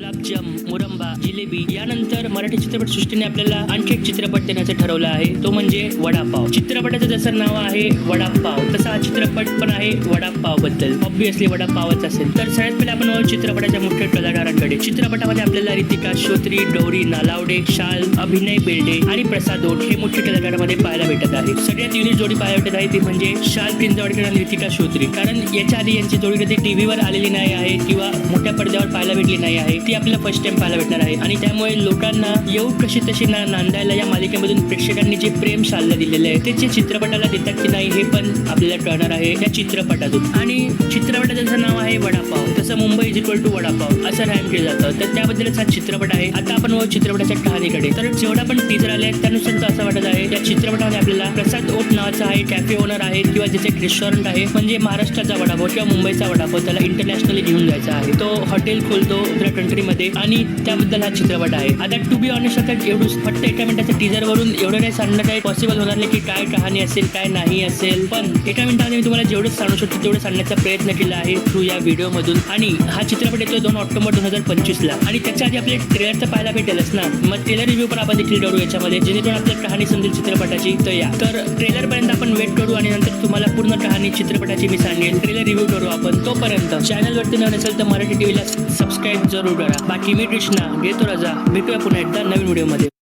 गुलाबजाम, मुरंबा, जिलेबी यानंतर मराठी चित्रपट सृष्टीने आपल्याला आणखी एक चित्रपट देण्याचं ठरवलं आहे, तो म्हणजे वडापाव. चित्रपटाचं जसं नाव आहे वडापाव, तसा हा चित्रपट पण आहे वडापाव बद्दल. ऑब्विसली वडापावच असेल. तर सगळ्यात पहिले आपण चित्रपटाच्या मुख्य कलाकारांकडे. चित्रपटामध्ये आपल्याला रितिका श्रोत्री, डोरी नालावडे, शाल, अभिनय बेर्डे आणि प्रसाद ओट हे मुख्य कलाकारांमध्ये पाहायला भेटत आहे. सगळ्यात युनिक जोडी पाहायला भेटत आहे ती म्हणजे शाल पिंजवाडकर आणि रितिका श्रोत्री. कारण याच्या आधी यांची जोडी कधी टीव्हीवर आलेली नाही आहे किंवा मोठ्या पडद्यावर पाहायला भेटली नाही आहे. ती आपल्याला फर्स्ट टाइम पाहायला भेटणार आहे आणि त्यामुळे लोकांना येऊ कशी तशी नांदायला या मालिकेमधून प्रेक्षकांनी जे प्रेम शालला दिलेले आहे ते चित्रपटाला देतात की नाही हे पण आपल्याला कळणार आहे या चित्रपटातून. आणि चित्रपटाचं नाव आहे वडापाव, तसं Mumbai is equal to vada pav असं रॅम केलं जातं. तर त्याबद्दलच हा चित्रपट आहे. आता आपण चित्रपटाच्या कहाणीकडे. तर जेवढा पण टीजर आले त्यानुसार तर असं वाटत आहे या चित्रपटामध्ये आपल्याला प्रसाद ओट नावाचा आहे कॅफे ओनर आहे किंवा ज्याचे एक रेस्टॉरंट आहे, म्हणजे महाराष्ट्राचा वडापाव किंवा मुंबईचा वडापाव, त्याला इंटरनॅशनली घेऊन जायचा आहे. तो हॉटेल खोलतो दुसऱ्या कंट्रीमध्ये आणि त्याबद्दल हा चित्रपट आहे. आता टू बी ऑनेस्ट आता एवढं फक्त एका मिनिटाच्या टीजरवरून एवढं काही सांगणं काही पॉसिबल होणार नाही की काय कहाणी असेल काय नाही असेल, पण एका मिनिटामध्ये मी तुम्हाला जेवढं सांगू शकतो तेवढं सांगण्याचा प्रयत्न केला आहे थ्रू या व्हिडिओमधून. आणि हा चित्रपट येतो 2 ऑक्टोबर 2025 ला आणि त्याच्या आधी आपल्या ट्रेलर तर पाहायला भेटेलच ना. मग ट्रेलर रिव्ह्यू पण आपण देखील करू याच्यामध्ये, जेणेकरून आपल्याला कहाणी समजेल चित्रपटाची. तर या तर ट्रेलर पर्यंत आपण वेट करू आणि नंतर तुम्हाला पूर्ण कहाणी चित्रपटाची मी सांगेल. ट्रेलर रिव्ह्यू करू आपण. तोपर्यंत चॅनलवरती नवीन असेल तर मराठी टीव्हीला सबस्क्राईब जरूर करा. बाकी मी कृष्णा घेतो रजा. भेटूया पुन्हा एकदा नवीन व्हिडिओमध्ये.